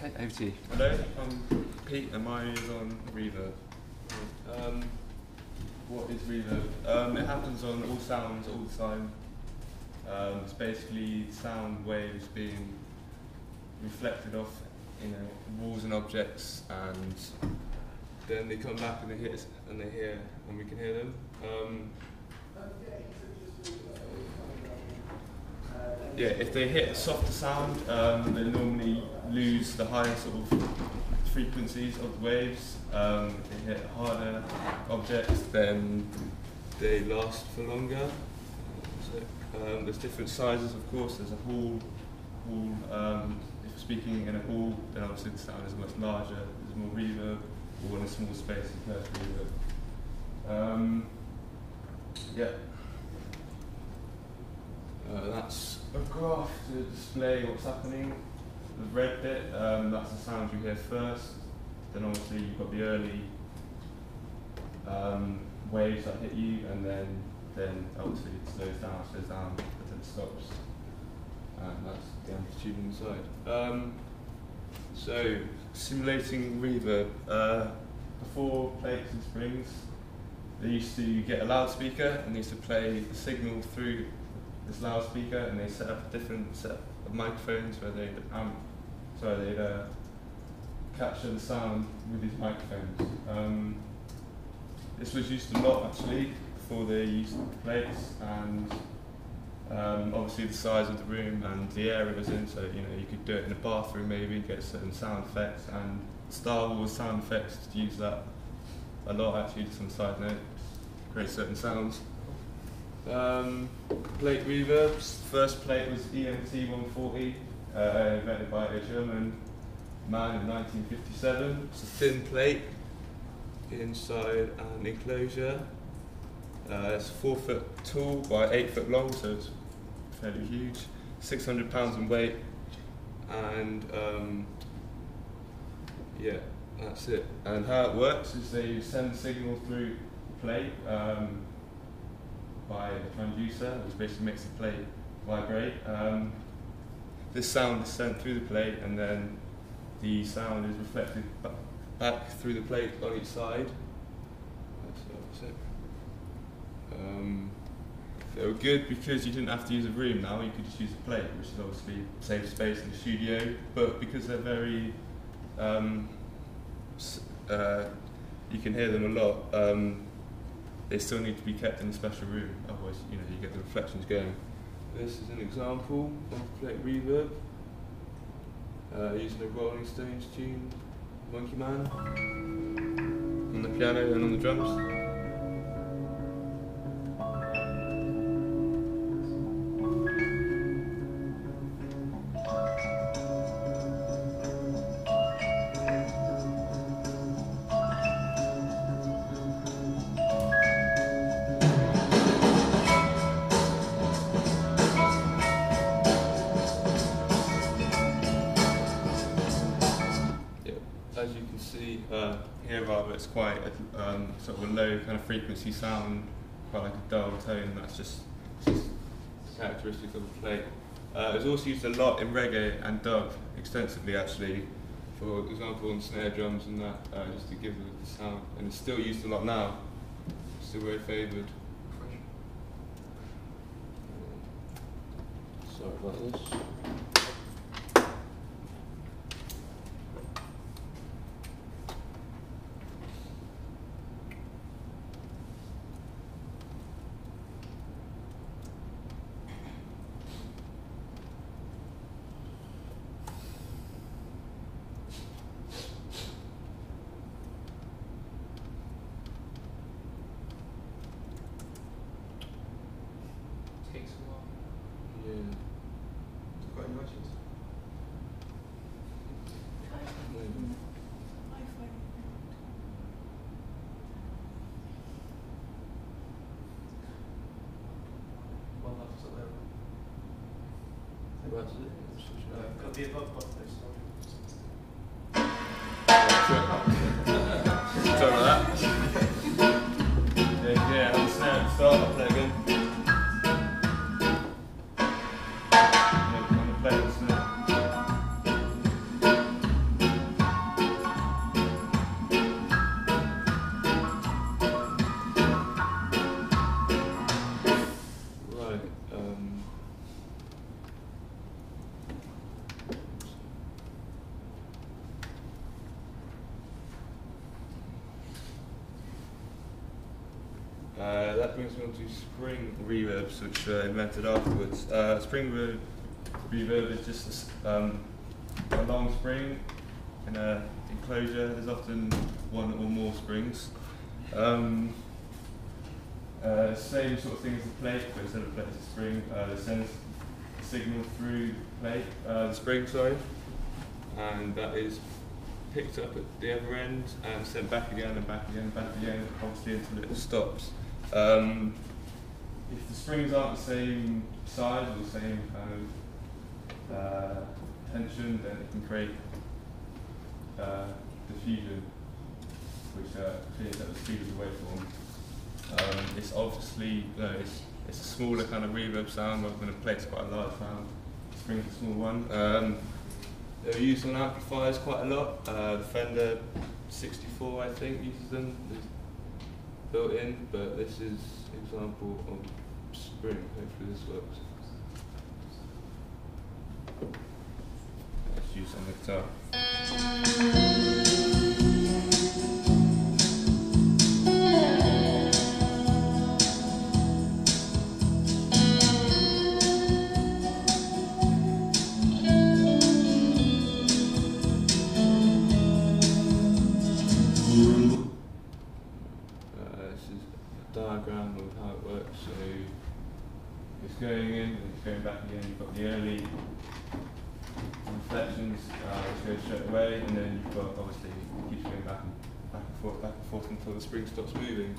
Okay, over to you. Hello, I'm Pete and mine is on reverb. What is reverb? It happens on all sounds all the time. It's basically sound waves being reflected off, walls and objects, and then they come back and they hit us, and we can hear them. Yeah, if they hit a softer sound, they normally lose the higher sort of frequencies of the waves. If they hit harder objects, then they last for longer. There's different sizes, of course. There's a hall. If you're speaking in a hall, then obviously the sound is much larger. There's more reverb, or in a small space, there's less reverb. Yeah. That's a graph to display what's happening. The red bit, that's the sound you hear first. Then obviously you've got the early waves that hit you, and then obviously it slows down, until it stops. And that's the amplitude inside. So, simulating reverb. Before plates and springs, they used to get a loudspeaker and they used to play the signal through this loudspeaker, and they set up a different set of microphones where they'd capture the sound with these microphones. This was used a lot actually before they used plates, and obviously the size of the room and the area it was in, so you could do it in a bathroom maybe, get certain sound effects, and Star Wars sound effects use that a lot actually, just on a side note, create certain sounds. Plate reverbs. First plate was EMT 140, invented by a German man in 1957. It's a thin plate inside an enclosure. It's 4 foot tall by 8 foot long, so it's fairly huge. 600 pounds in weight, and yeah, that's it. And how it works is they send the signal through the plate by the transducer, which basically makes the plate vibrate. This sound is sent through the plate, and then the sound is reflected back through the plate on each side. That's it. They were good because you didn't have to use a room now, you could just use a plate, which is obviously saves space in the studio, but because they're very, you can hear them a lot, they still need to be kept in a special room, otherwise you get the reflections going. This is an example of plate reverb, using a Rolling Stones tune, Monkey Man, on the piano and on the drums. As you can see here, rather, it's quite a, sort of a low kind of frequency sound, quite like a dull tone. That's just characteristic of the plate. It's also used a lot in reggae and dub, extensively actually, for example on snare drums and that, just to give it the sound. And it's still used a lot now, still very favoured. Sorry about this. Takes a while. Yeah. You've got any questions? One left up there. Got the above button. Sorry about that. Yeah, on the snare at the start, I'll play again. On the plate, the snare. that brings me on to spring reverbs, which were invented afterwards. Spring reverb is just a long spring in an enclosure. There's often one or more springs. Same sort of thing as the plate, but instead of a plate it's a spring. It sends a signal through the plate, the spring, sorry, and that is picked up at the other end and sent back again and back again and back again, obviously until it stops. If the springs aren't the same size or the same kind of tension, then it can create diffusion, which clears up the speed of the waveform. It's obviously it's a smaller kind of reverb sound rather than a plate's quite a large sound. Spring's a small one. They're used on amplifiers quite a lot. The Fender 64, I think, uses them built in, but this is an example of spring. Hopefully this works. Let's use on the guitar. Diagram of how it works. So it's going in and it's going back again. You've got the early reflections which go straight away, and then you've got obviously it keeps going back and forth until the spring stops moving.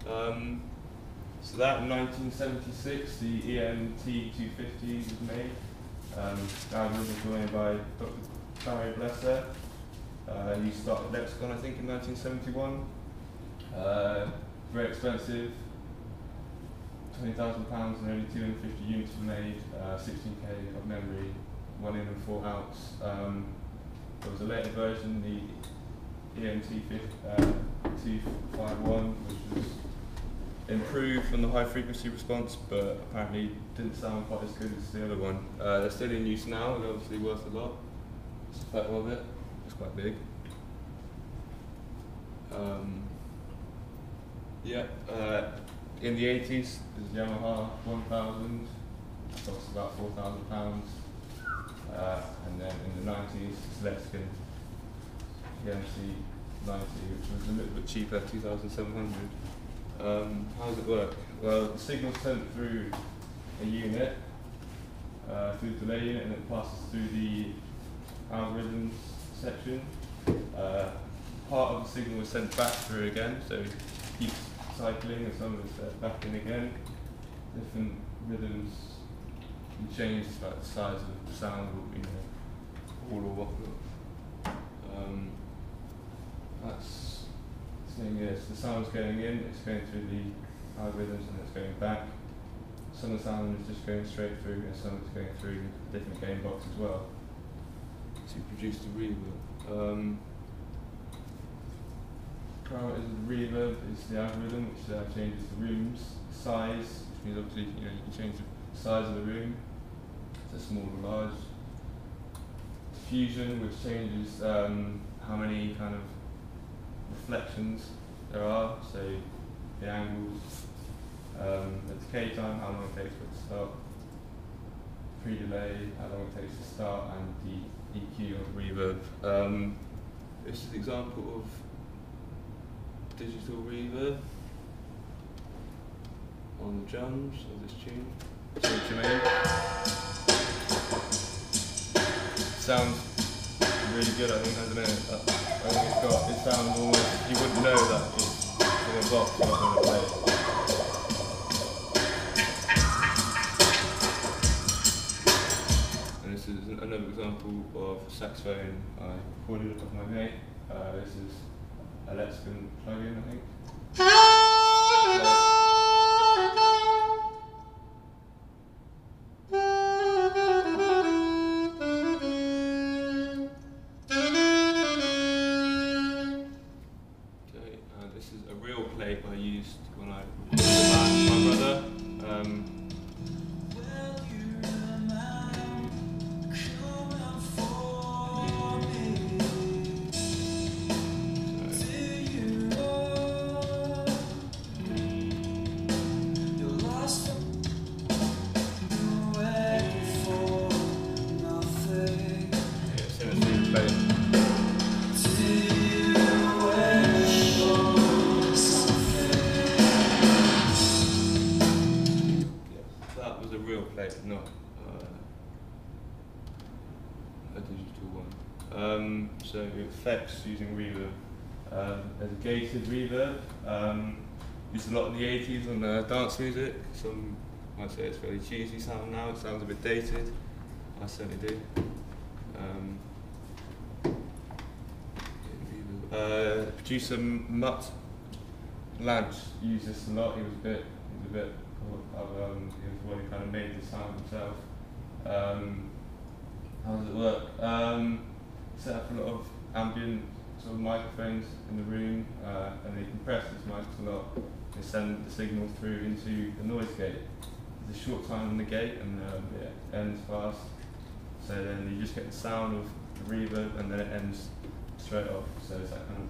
So that in 1976, the EMT250 was made. The algorithm was made by Dr. Barry Blesser. He started Lexicon, I think, in 1971. Very expensive, £20,000 and only 250 units were made, 16K of memory, 1 in and 4 outs. There was a later version, the EMT251, which was improved from the high frequency response, but apparently didn't sound quite as good as the other one. They're still in use now, and obviously worth a lot. It's a photo of it, it's quite big. In the 80s, there's Yamaha 1000, it costs about £4,000. And then in the 90s, it's Lexicon EMC 90, which was a little bit cheaper, 2,700. How does it work? Well, the signal's sent through a unit, through the delay unit, and it passes through the algorithms section. Part of the signal is sent back through again, so it keeps cycling, and some of it's back in again. Different rhythms can change like the size of the sound, or all or whatnot. That's the thing is, the sound's going in, it's going through the algorithms, and it's going back. Some of the sound is just going straight through, and some of it's going through a different gain box as well to produce the reverb. Parameters of the reverb is the algorithm, which changes the room's size, which means obviously you can change the size of the room to small or large. Diffusion, which changes how many kind of reflections there are, so the angles, the decay time, how long it takes for it to start, pre-delay, how long it takes to start, and the EQ or the reverb. This is an example of digital reverb on the drums of this tune. See what you mean? Sounds really good, I think, at the minute. I think it sounds almost, you wouldn't know that it's from a box rather than a plate. And this is another example of a saxophone I recorded off my mate. This is a Lexicon plugin, I think. Okay, this is a real plate I used when I recorded my brother. play. That was a real plate, not a digital one. So effects using reverb. There's a gated reverb. Used a lot in the 80s on dance music. Some might say it's very cheesy sound now. It sounds a bit dated. I certainly do. Producer Mutt Lance used this a lot. He was a bit of he was the one who kind of made the sound himself. How does it work? Set up a lot of ambient sort of microphones in the room, and they compress these mics a lot. They send the signal through into the noise gate. There's a short time on the gate, and it ends fast. So then you just get the sound of the reverb, and then it ends straight off. So it's that kind of.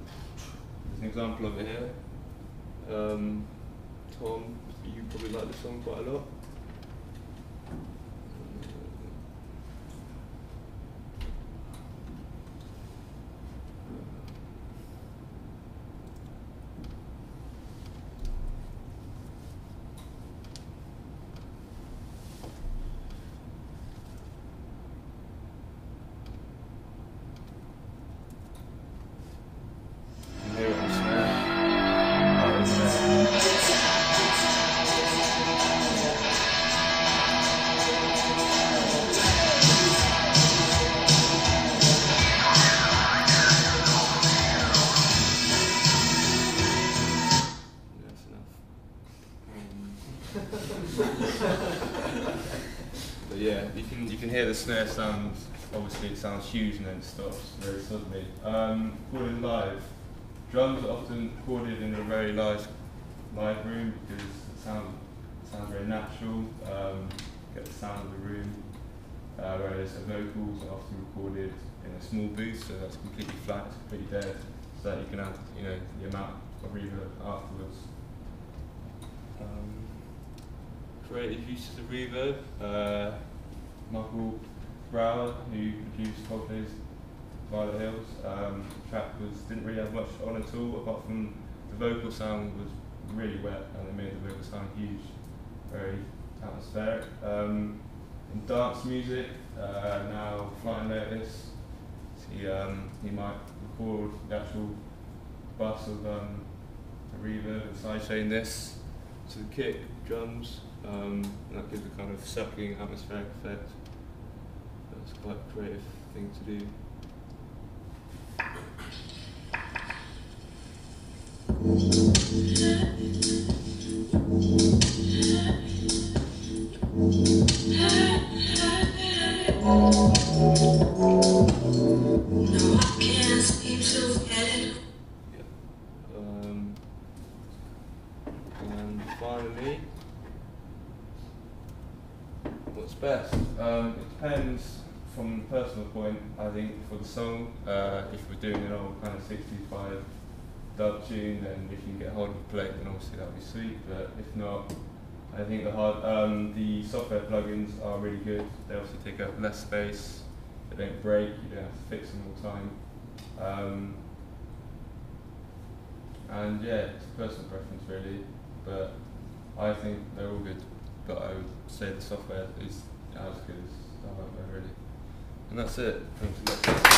There's an example of it here. Tom, you probably like this song quite a lot. But yeah, you can hear the snare sound. Obviously, it sounds huge and then it stops very suddenly. Recorded live. Drums are often recorded in a very live room because it sounds very natural. Get the sound of the room. Whereas the vocals are often recorded in a small booth, so that's completely flat, it's completely dead, so that you can add, the amount of reverb afterwards. Creative uses of reverb. Michael Brower, who produced Coldplay's Violet Hills, the track didn't really have much on at all, apart from the vocal sound was really wet, and it made the vocal sound huge, very atmospheric. In dance music, now Flying Lotus, he might record the actual bus of the reverb and sidechain this to the kick, drums, and that gives a kind of sucking atmospheric effect. That's quite a creative thing to do. And finally, what's best? It depends from the personal point. I think for the song, if we're doing an old kind of 65 dub tune, then if you can get hold of the plate, then obviously that'd be sweet. But if not, I think the software plugins are really good. They also take up less space. They don't break. You don't have to fix them all the time. And yeah, it's a personal preference really. But I think they're all good. But I would say the software is as good as the hardware really. And that's it. Thanks a lot.